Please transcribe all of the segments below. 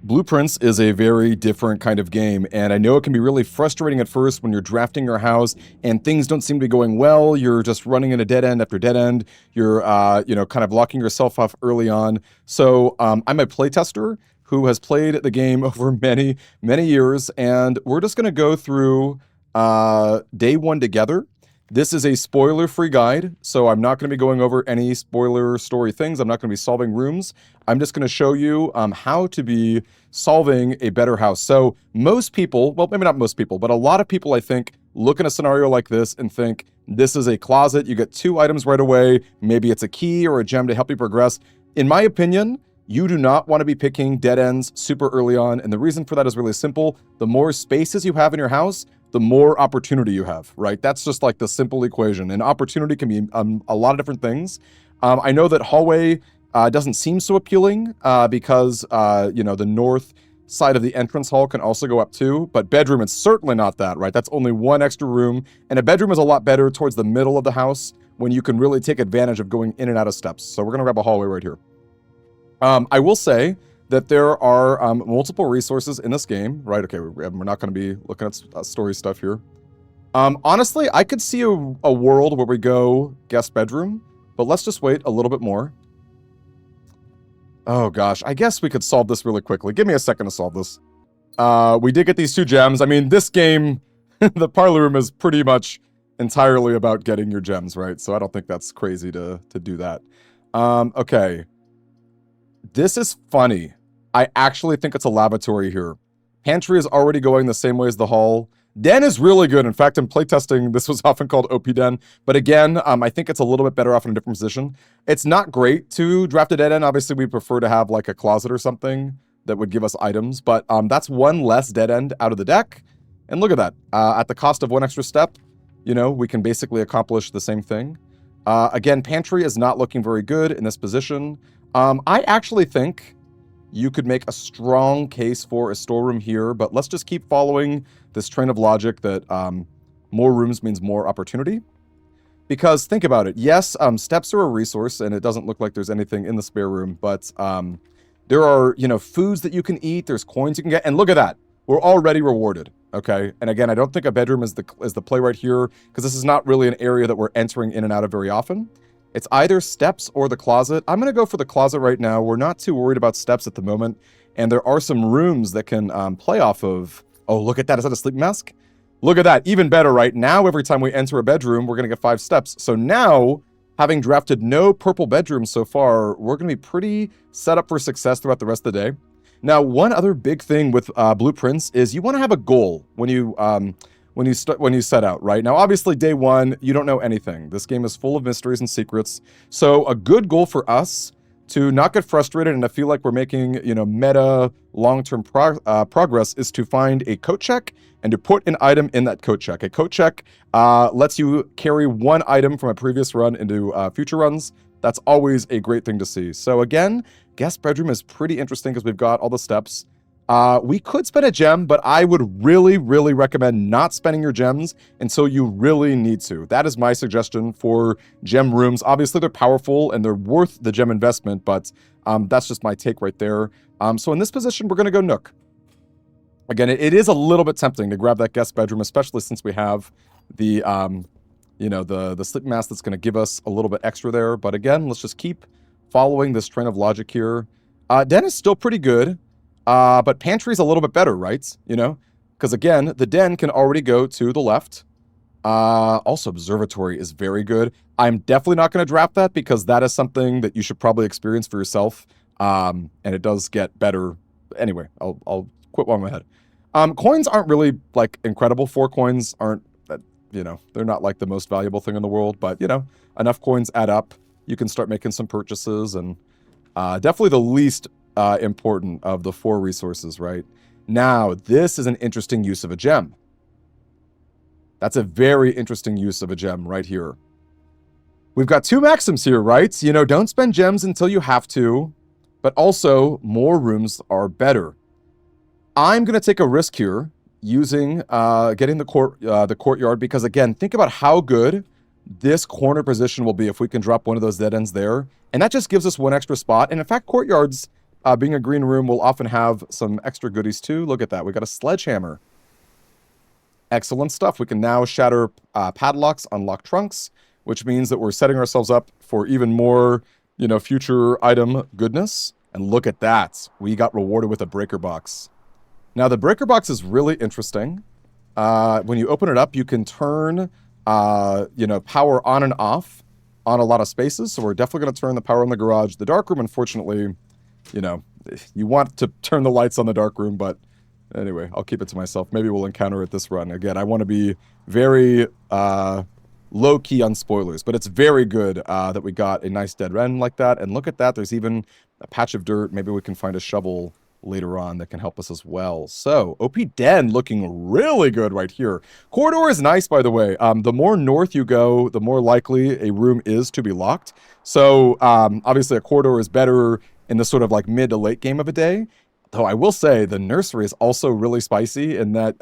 Blueprints is a very different kind of game, and I know it can be really frustrating at first when you're drafting your house and things don't seem to be going well. You're just running into dead end after dead end. You're, kind of locking yourself off early on. So I'm a playtester who has played the game over many, many years, and we're just going to go through day one together. This is a spoiler-free guide, so I'm not going to be going over any spoiler story things. I'm not going to be solving rooms. I'm just going to show you how to be solving a better house. So most people, well, maybe not most people, but a lot of people, I think, look in a scenario like this and think, this is a closet. You get 2 items right away. Maybe it's a key or a gem to help you progress. In my opinion, you do not want to be picking dead ends super early on, and the reason for that is really simple. The more spaces you have in your house, the more opportunity you have, right? That's just like the simple equation. And opportunity can be a lot of different things. I know that hallway doesn't seem so appealing because, the north side of the entrance hall can also go up too, but bedroom is certainly not that, right? That's only 1 extra room, and a bedroom is a lot better towards the middle of the house when you can really take advantage of going in and out of steps. So we're gonna grab a hallway right here. I will say that there are multiple resources in this game, right? Okay, we're not going to be looking at story stuff here. Honestly, I could see a world where we go guest bedroom, but let's just wait a little bit more. Oh gosh, I guess we could solve this really quickly. Give me a second to solve this. We did get these 2 gems. I mean, this game, the parlor room is pretty much entirely about getting your gems, right? So I don't think that's crazy to do that. Okay. This is funny. I actually think it's a lavatory here. Pantry is already going the same way as the hall. Den is really good. In fact, in playtesting, this was often called OP Den. But again, I think it's a little bit better off in a different position. It's not great to draft a dead end. Obviously, we prefer to have like a closet or something that would give us items. But that's 1 less dead end out of the deck. And look at that. At the cost of 1 extra step, we can basically accomplish the same thing. Again, pantry is not looking very good in this position. I actually think you could make a strong case for a storeroom here, but let's just keep following this train of logic that more rooms means more opportunity. Because think about it. Yes, steps are a resource, and it doesn't look like there's anything in the spare room, but there are, foods that you can eat. There's coins you can get, and look at that. We're already rewarded, okay? And again, I don't think a bedroom is the play right here, because this is not really an area that we're entering in and out of very often. It's either steps or the closet. I'm going to go for the closet right now. We're not too worried about steps at the moment. And there are some rooms that can play off of... Oh, look at that. Is that a sleep mask? Look at that. Even better, right? Now, every time we enter a bedroom, we're going to get 5 steps. So now, having drafted no purple bedrooms so far, we're going to be pretty set up for success throughout the rest of the day. Now, one other big thing with blueprints is you want to have a goal when you set out, right? Now, obviously, day 1, you don't know anything. This game is full of mysteries and secrets. So a good goal for us to not get frustrated and to feel like we're making, meta long-term progress is to find a coat check and to put an item in that coat check. A coat check lets you carry 1 item from a previous run into future runs. That's always a great thing to see. So again, guest bedroom is pretty interesting because we've got all the steps. We could spend a gem, but I would really, really recommend not spending your gems until you really need to. That is my suggestion for gem rooms. Obviously, they're powerful and they're worth the gem investment, but that's just my take right there. So in this position, we're going to go Nook. Again, it is a little bit tempting to grab that guest bedroom, especially since we have the, the sleep mask that's going to give us a little bit extra there. But again, let's just keep following this train of logic here. Den is still pretty good. But pantry's a little bit better, right? Because again, the den can already go to the left. Also, observatory is very good. I'm definitely not going to draft that because that is something that you should probably experience for yourself. And it does get better. Anyway, I'll quit while I'm ahead. Coins aren't really like incredible. 4 coins aren't, they're not like the most valuable thing in the world. But, enough coins add up. You can start making some purchases and definitely the least important of the 4 resources, right? Now, this is an interesting use of a gem. That's a very interesting use of a gem right here. We've got 2 maxims here, right? Don't spend gems until you have to, but also more rooms are better. I'm going to take a risk here using getting the courtyard because, again, think about how good this corner position will be if we can drop one of those dead ends there. And that just gives us 1 extra spot. And in fact, courtyards being a green room will often have some extra goodies too. Look at that. We got a sledgehammer. Excellent stuff. We can now shatter padlocks, unlock trunks, which means that we're setting ourselves up for even more, future item goodness. And look at that. We got rewarded with a breaker box. Now, the breaker box is really interesting. When you open it up, you can turn, power on and off on a lot of spaces. So we're definitely going to turn the power on the garage. The dark room, unfortunately, you want to turn the lights on the dark room, but anyway, I'll keep it to myself. Maybe we'll encounter it this run. Again, I want to be very low-key on spoilers, but it's very good that we got a nice dead end like that. And look at that. There's even a patch of dirt. Maybe we can find a shovel later on that can help us as well. So, OP Den looking really good right here. Corridor is nice, by the way. The more north you go, the more likely a room is to be locked. So, obviously, a corridor is better in the sort of like mid to late game of a day. Though I will say the nursery is also really spicy in that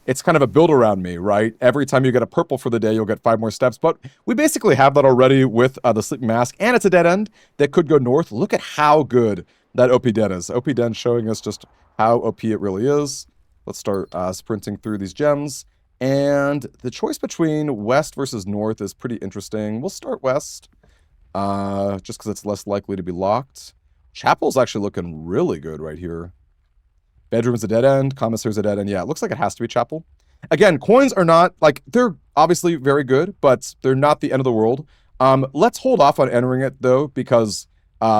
it's kind of a build around me, right? Every time you get a purple for the day, you'll get 5 more steps. But we basically have that already with the sleeping mask, and it's a dead end that could go north. Look at how good that OP Den is. OP Den showing us just how OP it really is. Let's start sprinting through these gems. And the choice between west versus north is pretty interesting. We'll start west just because it's less likely to be locked. Chapel's actually looking really good right here. Bedroom's a dead end. Commissary's a dead end. Yeah, it looks like it has to be Chapel. Again, coins are not, they're obviously very good, but they're not the end of the world. Let's hold off on entering it, though, because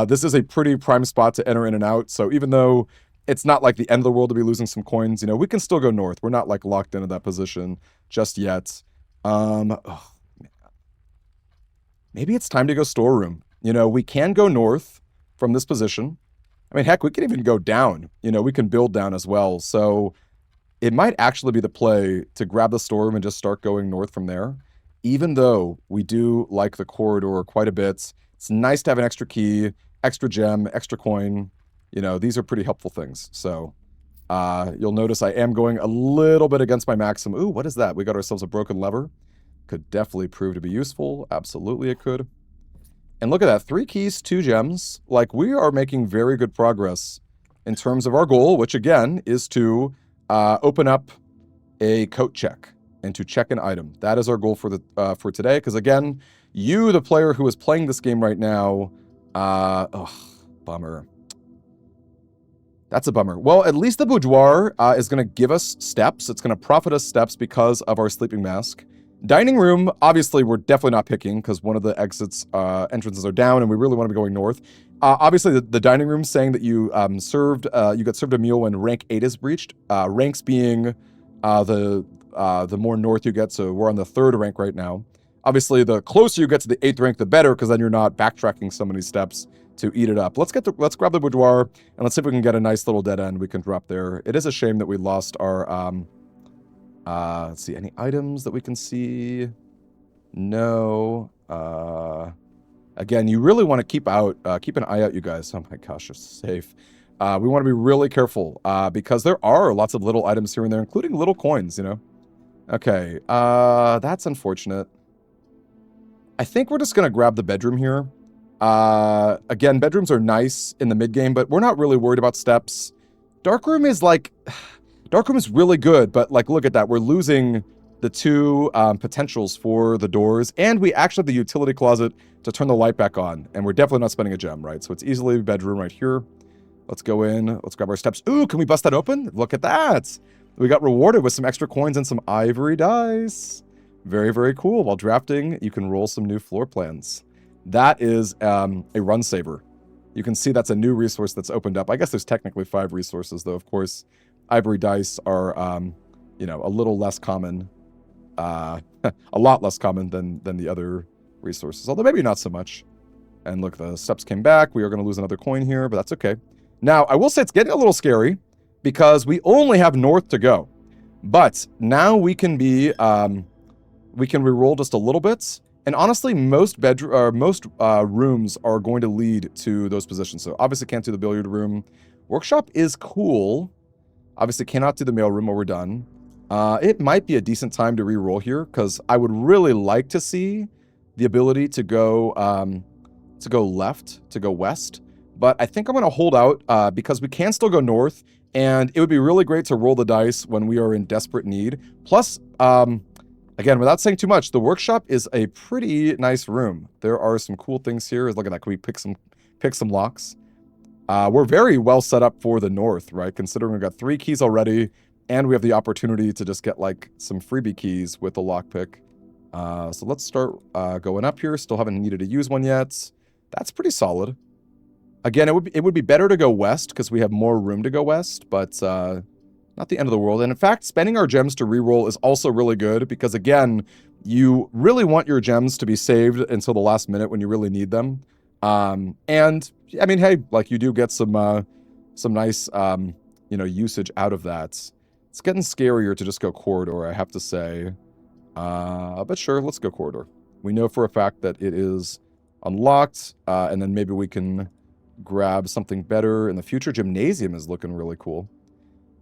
this is a pretty prime spot to enter in and out. So even though it's not like the end of the world to be losing some coins, we can still go north. We're not, locked into that position just yet. Maybe it's time to go storeroom. We can go north from this position. I mean, heck, we can even go down. We can build down as well. So it might actually be the play to grab the storeroom and just start going north from there. Even though we do like the corridor quite a bit, it's nice to have an extra key, extra gem, extra coin. These are pretty helpful things. So you'll notice I am going a little bit against my maxim. Ooh, what is that? We got ourselves a broken lever. Could definitely prove to be useful. Absolutely it could. And look at that, 3 keys, 2 gems. We are making very good progress in terms of our goal, which again is to open up a coat check and to check an item. That is our goal for for today. Because again, you, the player who is playing this game right now, bummer. That's a bummer. Well, at least the boudoir is going to give us steps. It's going to profit us steps because of our sleeping mask. Dining room, obviously, we're definitely not picking because one of the entrances are down, and we really want to be going north. Obviously, the dining room saying that you got served a meal when rank 8 is breached. Ranks being the more north you get, so we're on the 3rd rank right now. Obviously, the closer you get to the 8th rank, the better, because then you're not backtracking so many steps to eat it up. Let's grab the boudoir, and let's see if we can get a nice little dead end we can drop there. It is a shame that we lost our let's see, any items that we can see? No. Again, you really want to keep an eye out, you guys. Oh my gosh, you're safe. We want to be really careful because there are lots of little items here and there, including little coins, Okay, that's unfortunate. I think we're just going to grab the bedroom here. Again, bedrooms are nice in the mid-game, but we're not really worried about steps. Darkroom is Darkroom is really good, but look at that. We're losing the 2 potentials for the doors, and we actually have the utility closet to turn the light back on, and we're definitely not spending a gem, right? So it's easily bedroom right here. Let's go in. Let's grab our steps. Ooh, can we bust that open? Look at that. We got rewarded with some extra coins and some ivory dice. Very, very cool. While drafting, you can roll some new floor plans. That is a run saver. You can see that's a new resource that's opened up. I guess there's technically 5 resources, though, of course. Ivory dice are, a little less common, a lot less common than the other resources, although maybe not so much. And look, the steps came back. We are going to lose another coin here, but that's okay. Now, I will say it's getting a little scary because we only have north to go. But now we can we can reroll just a little bit. And honestly, most rooms are going to lead to those positions. So obviously can't do the billiard room. Workshop is cool. Obviously cannot do the mailroom while we're done. It might be a decent time to re-roll here because I would really like to see the ability to go left, to go west. but I think I'm going to hold out because we can still go north, and it would be really great to roll the dice when we are in desperate need. Plus, again, without saying too much, the workshop is a pretty nice room. There are some cool things here. Look at that. Can we pick some locks? We're very well set up for the north, right? Considering we've got 3 keys already, and we have the opportunity to just get like some freebie keys with the lockpick. So let's start going up here. Still haven't needed to use one yet. That's pretty solid. Again, it would be better to go west because we have more room to go west, but not the end of the world. And in fact, spending our gems to reroll is also really good because, again, you really want your gems to be saved until the last minute when you really need them. And I mean, hey, like you do get some nice usage out of that. It's getting scarier to just go corridor, I have to say. But sure, let's go corridor. We know for a fact that it is unlocked, and then maybe we can grab something better in the future. Gymnasium is looking really cool.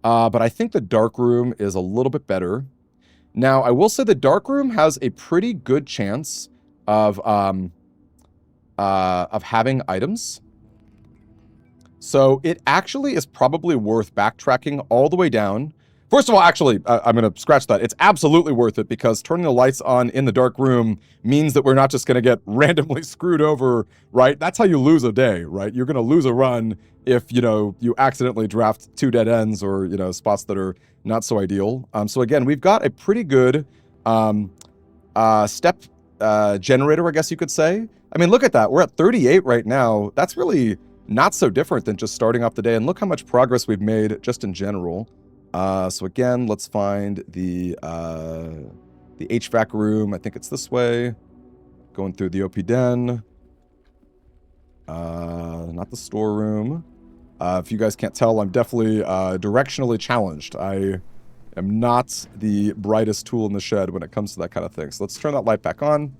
But I think the dark room is a little bit better. Now, I will say the dark room has a pretty good chance of having items. So it actually is probably worth backtracking all the way down. First of all, actually, I'm going to scratch that. It's absolutely worth it because turning the lights on in the dark room means that we're not just going to get randomly screwed over, right? That's how you lose a day, right? You're going to lose a run if, you accidentally draft 2 dead ends or, spots that are not so ideal. So again, we've got a pretty good step generator, I guess you could say. I mean, look at that. We're at 38 right now. That's really not so different than just starting off the day. And look how much progress we've made just in general. So again, let's find the HVAC room. I think it's this way. Going through the OP den. Not the storeroom. If you guys can't tell, I'm definitely directionally challenged. I am not the brightest tool in the shed when it comes to that kind of thing. So let's turn that light back on.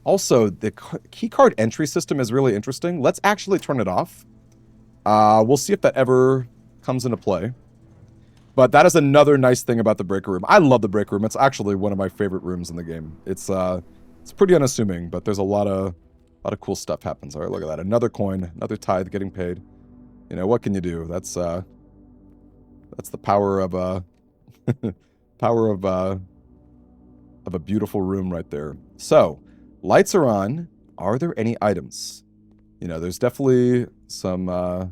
Also, the keycard entry system is really interesting. Let's actually turn it off. We'll see if that ever comes into play. But that is another nice thing about the breaker room. I love the breaker room. It's actually one of my favorite rooms in the game. It's pretty unassuming, but there's a lot of cool stuff happens. All right, look at that. Another coin, another tithe getting paid. What can you do? That's the power of a of a beautiful room right there. So, lights are on. Are there any items? There's definitely some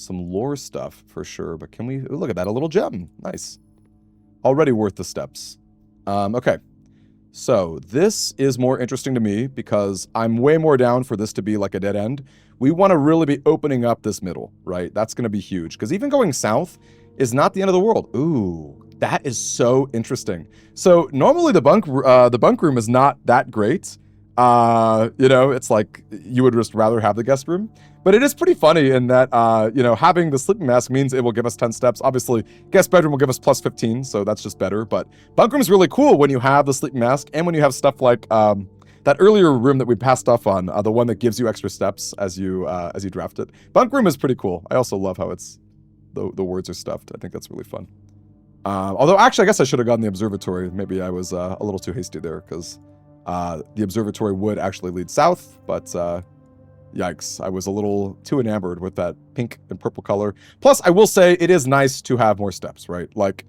lore stuff for sure, but can we look at that? A little gem. Nice. Already worth the steps. Okay. So this is more interesting to me because I'm way more down for this to be like a dead end. We want to really be opening up this middle, right? That's going to be huge because even going south is not the end of the world. Ooh, that is so interesting. So normally the bunk room is not that great. It's like you would just rather have the guest room. But it is pretty funny in that, having the sleeping mask means it will give us 10 steps. Obviously, guest bedroom will give us plus 15, so that's just better. But bunk room is really cool when you have the sleeping mask and when you have stuff like that earlier room that we passed off on, the one that gives you extra steps as you draft it. Bunk room is pretty cool. I also love how it's the words are stuffed. I think that's really fun. Although, actually, I guess I should have gotten the observatory. Maybe I was a little too hasty there because the observatory would actually lead south, but yikes, I was a little too enamored with that pink and purple color. Plus, I will say it is nice to have more steps, right? Like,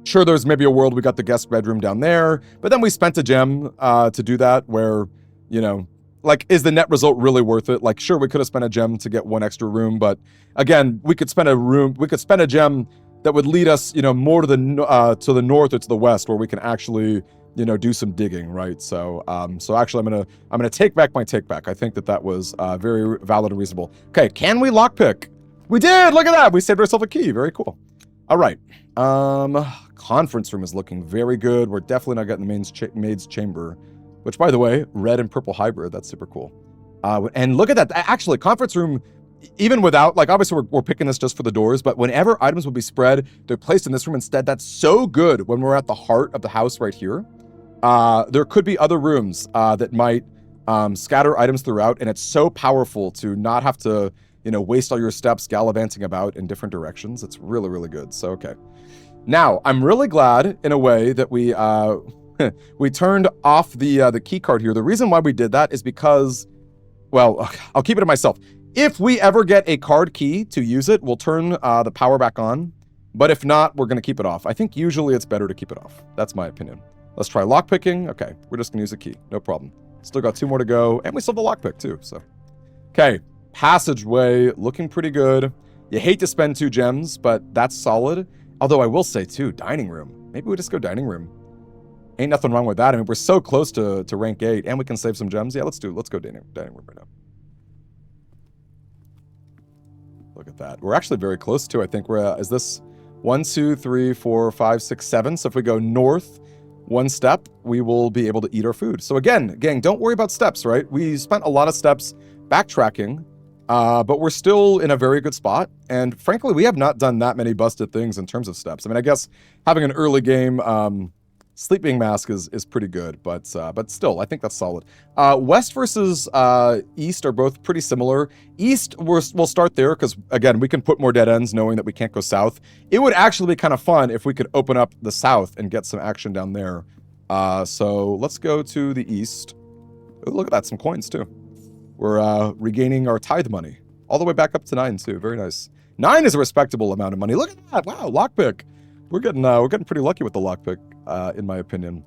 sure, there's maybe a world we got the guest bedroom down there, but then we spent a gem to do that where, like, is the net result really worth it? Like, sure, we could have spent a gem to get one extra room, but again, we could spend a gem that would lead us, more to the north or to the west where we can actually do some digging, right? So actually, I'm gonna take back my take back. I think that was very valid and reasonable. Okay, can we lockpick? We did. Look at that. We saved ourselves a key. Very cool. All right. Conference room is looking very good. We're definitely not getting the maid's chamber, which, by the way, red and purple hybrid. That's super cool. And look at that. Actually, conference room. Even without, like, obviously we're picking this just for the doors, but whenever items would be spread, they're placed in this room instead. That's so good when we're at the heart of the house right here. There could be other rooms that might scatter items throughout, and it's so powerful to not have to, waste all your steps gallivanting about in different directions. It's really, really good. So, okay. Now, I'm really glad, in a way, that we we turned off the key card here. The reason why we did that is because, well, I'll keep it to myself. If we ever get a card key to use it, we'll turn the power back on. But if not, we're going to keep it off. I think usually it's better to keep it off. That's my opinion. Let's try lockpicking. Okay, we're just going to use a key. No problem. Still got 2 more to go. And we still have the lockpick too, so. Okay, passageway looking pretty good. You hate to spend 2 gems, but that's solid. Although I will say too, dining room. Maybe we just go dining room. Ain't nothing wrong with that. I mean, we're so close to rank 8, and we can save some gems. Yeah, let's go dining room right now. Look at that. We're actually very close to, I think we're, is this 1, 2, 3, 4, 5, 6, 7. So if we go north 1 step, we will be able to eat our food. So again, gang, don't worry about steps, right? We spent a lot of steps backtracking, but we're still in a very good spot. And frankly, we have not done that many busted things in terms of steps. I mean, I guess having an early game sleeping mask is pretty good, but still, I think that's solid. West versus East are both pretty similar. East, we'll start there because, again, we can put more dead ends knowing that we can't go south. It would actually be kind of fun if we could open up the south and get some action down there. So let's go to the East. Ooh, look at that, some coins too. We're regaining our tithe money. All the way back up to 9 too, very nice. 9 is a respectable amount of money. Look at that, wow, lockpick. We're getting pretty lucky with the lockpick, in my opinion.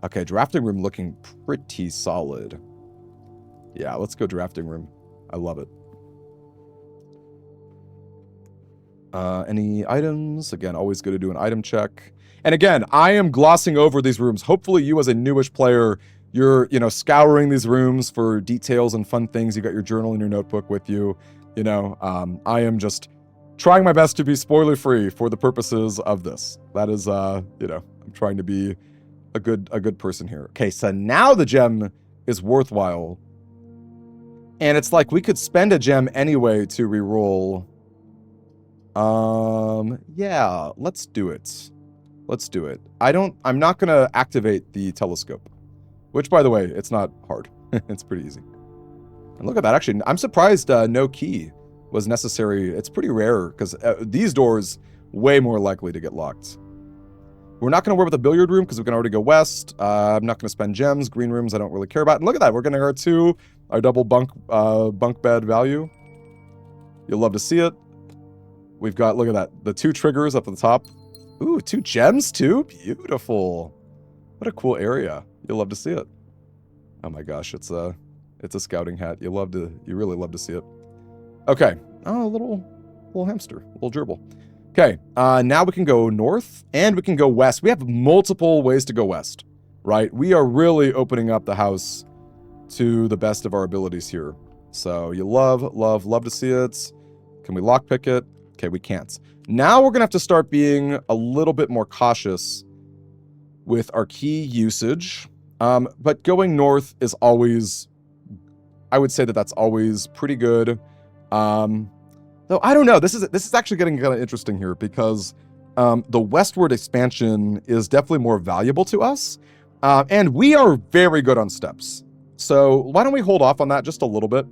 Okay, drafting room looking pretty solid. Yeah, let's go drafting room. I love it. Any items? Again, always good to do an item check. And again, I am glossing over these rooms. Hopefully you as a newish player, you're, scouring these rooms for details and fun things. You got your journal and your notebook with you. I am just trying my best to be spoiler-free for the purposes of this. That is, I'm trying to be a good person here. Okay, so now the gem is worthwhile. And it's like we could spend a gem anyway to reroll. Yeah, let's do it. Let's do it. I'm not going to activate the telescope. Which, by the way, it's not hard. It's pretty easy. And look at that. Actually, I'm surprised no key was necessary. It's pretty rare because these doors way more likely to get locked. We're not going to worry about the billiard room because we can already go west. I'm not going to spend gems. Green rooms I don't really care about. And look at that. We're getting our double bunk bed value. You'll love to see it. We've got, look at that, the 2 triggers up at the top. Ooh, 2 gems too. Beautiful. What a cool area. You'll love to see it. Oh my gosh, it's a scouting hat. You really love to see it. Okay. Oh, a little hamster, a little gerbil. Okay, now we can go north and we can go west. We have multiple ways to go west, right? We are really opening up the house to the best of our abilities here. So you love to see it. Can we lockpick it? Okay, we can't. Now we're gonna have to start being a little bit more cautious with our key usage. But going north is always, I would say that's always pretty good. Though I don't know, this is actually getting kind of interesting here because the westward expansion is definitely more valuable to us, and we are very good on steps. So why don't we hold off on that just a little bit?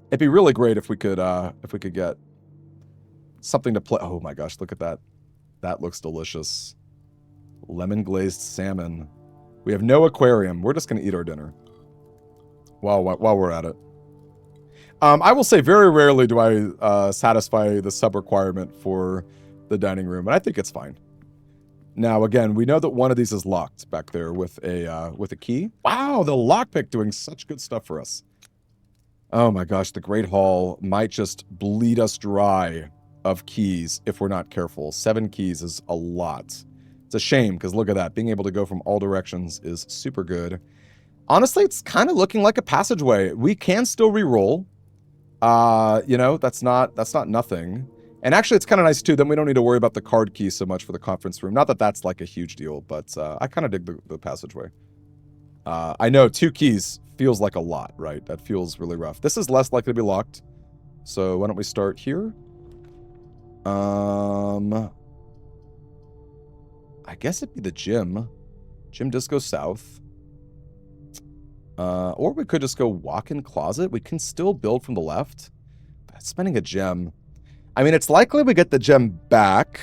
It'd be really great if we could get something to play. Oh my gosh, look at that! That looks delicious. Lemon glazed salmon. We have no aquarium. We're just gonna eat our dinner while we're at it. I will say very rarely do I satisfy the sub requirement for the dining room, and I think it's fine. Now, again, we know that one of these is locked back there with a key. Wow, the lockpick doing such good stuff for us. Oh my gosh, the Great Hall might just bleed us dry of keys if we're not careful. 7 keys is a lot. It's a shame, because look at that. Being able to go from all directions is super good. Honestly, it's kind of looking like a passageway. We can still re-roll. That's not nothing. And actually, it's kind of nice, too. Then we don't need to worry about the card key so much for the conference room. Not that that's like a huge deal, but I kind of dig the passageway. I know 2 keys feels like a lot, right? That feels really rough. This is less likely to be locked. So why don't we start here? I guess it'd be the gym. Gym does go south. Or we could just go walk-in closet. We can still build from the left. But spending a gem. I mean, it's likely we get the gem back.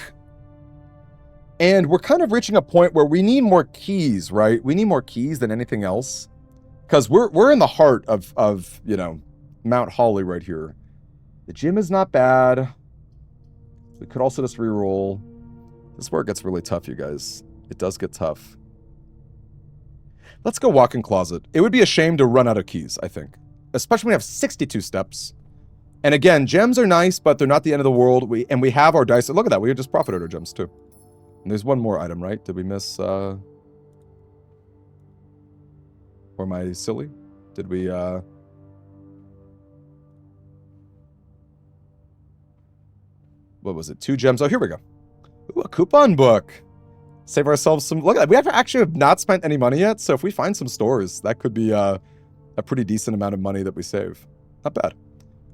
And we're kind of reaching a point where we need more keys, right? We need more keys than anything else. Because we're in the heart of Mount Holly right here. The gym is not bad. We could also just reroll. This is where it gets really tough, you guys. It does get tough. Let's go walk-in closet. It would be a shame to run out of keys, I think. Especially when we have 62 steps. And again, gems are nice, but they're not the end of the world. We have our dice. Look at that. We just profited our gems, too. And there's one more item, right? Did we miss... Or am I silly? Did we... What was it? 2 gems. Oh, here we go. Ooh, a coupon book. Save ourselves some... Look at that. We actually have not spent any money yet. So if we find some stores, that could be a pretty decent amount of money that we save. Not bad.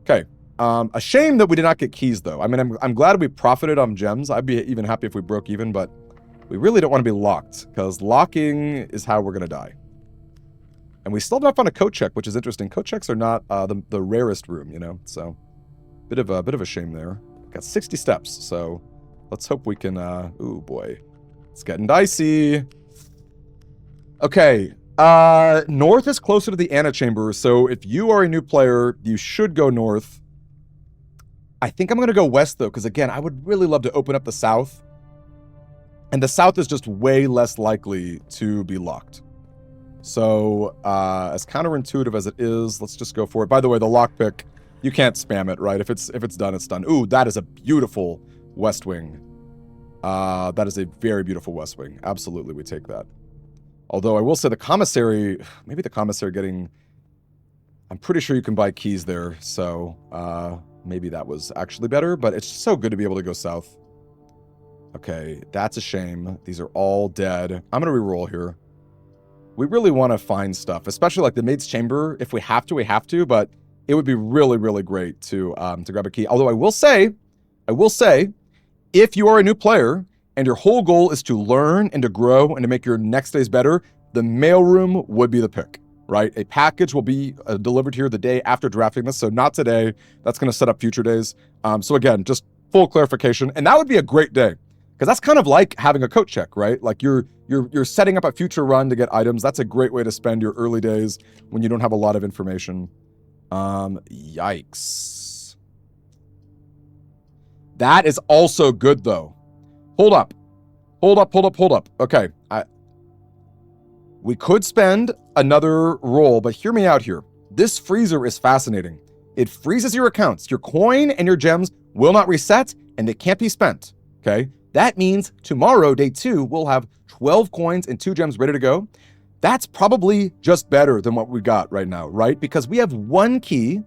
Okay. A shame that we did not get keys, though. I mean, I'm glad we profited on gems. I'd be even happy if we broke even, but we really don't want to be locked, because locking is how we're going to die. And we still have not found a coat check, which is interesting. Coat checks are not the rarest room, you know? So, bit of a shame there. Got 60 steps, so let's hope we can... ooh, boy. It's getting dicey. Okay. North is closer to the antechamber, so if you are a new player, you should go north. I think I'm going to go west, though, because, again, I would really love to open up the south. And the south is just way less likely to be locked. So, as counterintuitive as it is, let's just go for it. By the way, the lockpick, you can't spam it, right? If it's done, it's done. Ooh, that is a beautiful west wing. That is a very beautiful west wing. Absolutely, we take that. Although I will say the commissary, maybe the commissary getting... I'm pretty sure you can buy keys there, so maybe that was actually better, but it's so good to be able to go south. Okay, that's a shame. These are all dead. I'm going to reroll here. We really want to find stuff, especially like the maid's chamber. If we have to, we have to, but it would be really, really great to grab a key. Although I will say, if you are a new player and your whole goal is to learn and to grow and to make your next days better, the mailroom would be the pick, right? A package will be delivered here the day after drafting this, so not today. That's going to set up future days. So again, just full clarification, and that would be a great day, because that's kind of like having a coat check, right? Like you're setting up a future run to get items. That's a great way to spend your early days when you don't have a lot of information. Yikes. That is also good, though. Hold up. Okay. We could spend another roll, but hear me out here. This freezer is fascinating. It freezes your accounts. Your coin and your gems will not reset, and they can't be spent. Okay? That means tomorrow, day 2, we'll have 12 coins and 2 gems ready to go. That's probably just better than what we got right now, right? Because we have 1 key.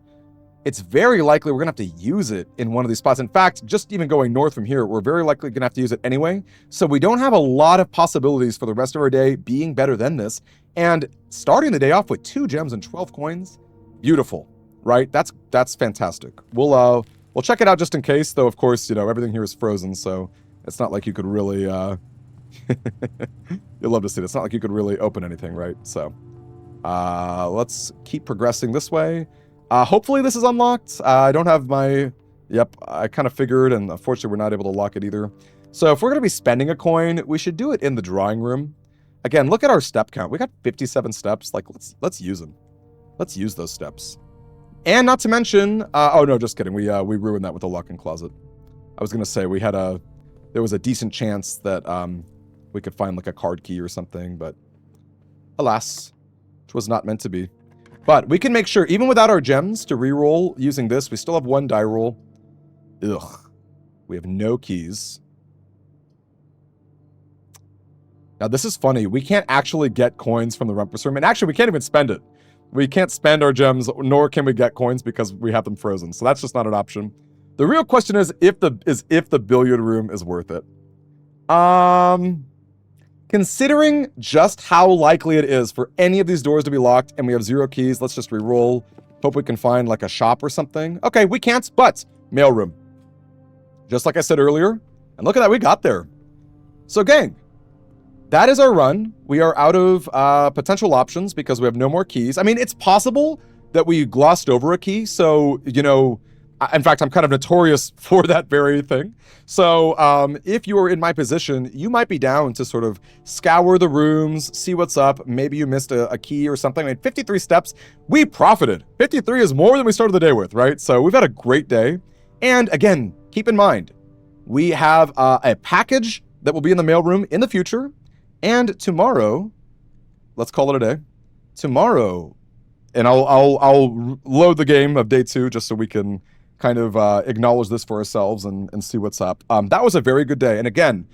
It's very likely we're going to have to use it in one of these spots. In fact, just even going north from here, we're very likely going to have to use it anyway. So we don't have a lot of possibilities for the rest of our day being better than this. And starting the day off with 2 gems and 12 coins, beautiful, right? That's fantastic. We'll check it out just in case, though, of course, you know, everything here is frozen, so it's not like you could really... You'll love to see it. It's not like you could really open anything, right? So let's keep progressing this way. Hopefully this is unlocked. I don't have my... Yep, I kind of figured, and unfortunately we're not able to lock it either. So if we're going to be spending a coin, we should do it in the drawing room. Again, look at our step count. We got 57 steps. Like, let's use them. Let's use those steps. And not to mention... oh, no, just kidding. We ruined that with the lock-in closet. I was going to say there was a decent chance that we could find like a card key or something, but alas, it was not meant to be. But we can make sure, even without our gems, to reroll using this. We still have 1 die roll. Ugh. We have no keys. Now, this is funny. We can't actually get coins from the rumpus room. And actually, we can't even spend it. We can't spend our gems, nor can we get coins because we have them frozen. So that's just not an option. The real question is if the billiard room is worth it. Considering just how likely it is for any of these doors to be locked and we have 0 keys, let's just re-roll. Hope we can find like a shop or something. Okay, we can't, but mailroom. Just like I said earlier. And look at that, we got there. So gang, that is our run. We are out of potential options because we have no more keys. I mean, it's possible that we glossed over a key. So, you know, In fact, I'm kind of notorious for that very thing. So if you are in my position, you might be down to sort of scour the rooms, see what's up. Maybe you missed a key or something. I mean, 53 steps, we profited. 53 is more than we started the day with, right? So we've had a great day. And again, keep in mind, we have a package that will be in the mailroom in the future. And tomorrow, let's call it a day. Tomorrow, and I'll load the game of day 2 just so we can kind of acknowledge this for ourselves and see what's up. That was a very good day. And again,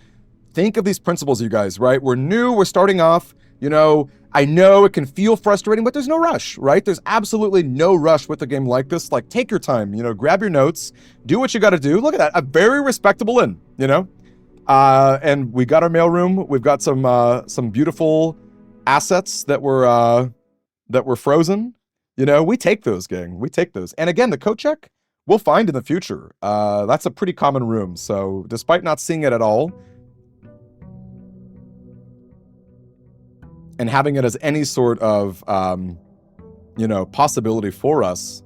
think of these principles, you guys, right? We're new, we're starting off, you know, I know it can feel frustrating, but there's no rush, right? There's absolutely no rush with a game like this. Like, take your time, you know, grab your notes, do what you got to do. Look at that, a very respectable inn, you know? And we got our mailroom. We've got some beautiful assets that were frozen. You know, we take those, gang. We take those. And again, the coat check, we'll find in the future. That's a pretty common room. So despite not seeing it at all, and having it as any sort of, you know, possibility for us,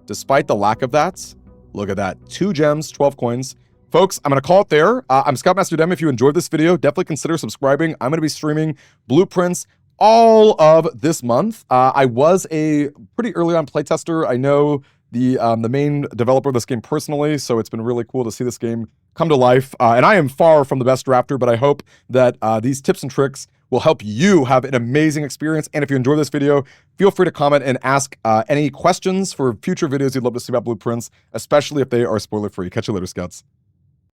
despite the lack of that, look at that. 2 gems, 12 coins. Folks, I'm going to call it there. I'm Scoutmaster Demi. If you enjoyed this video, definitely consider subscribing. I'm going to be streaming blueprints all of this month. I was a pretty early on playtester. I know the main developer of this game personally, so it's been really cool to see this game come to life. And I am far from the best drafter, but I hope that these tips and tricks will help you have an amazing experience. And if you enjoy this video, feel free to comment and ask any questions for future videos you'd love to see about blueprints, especially if they are spoiler-free. Catch you later, Scouts.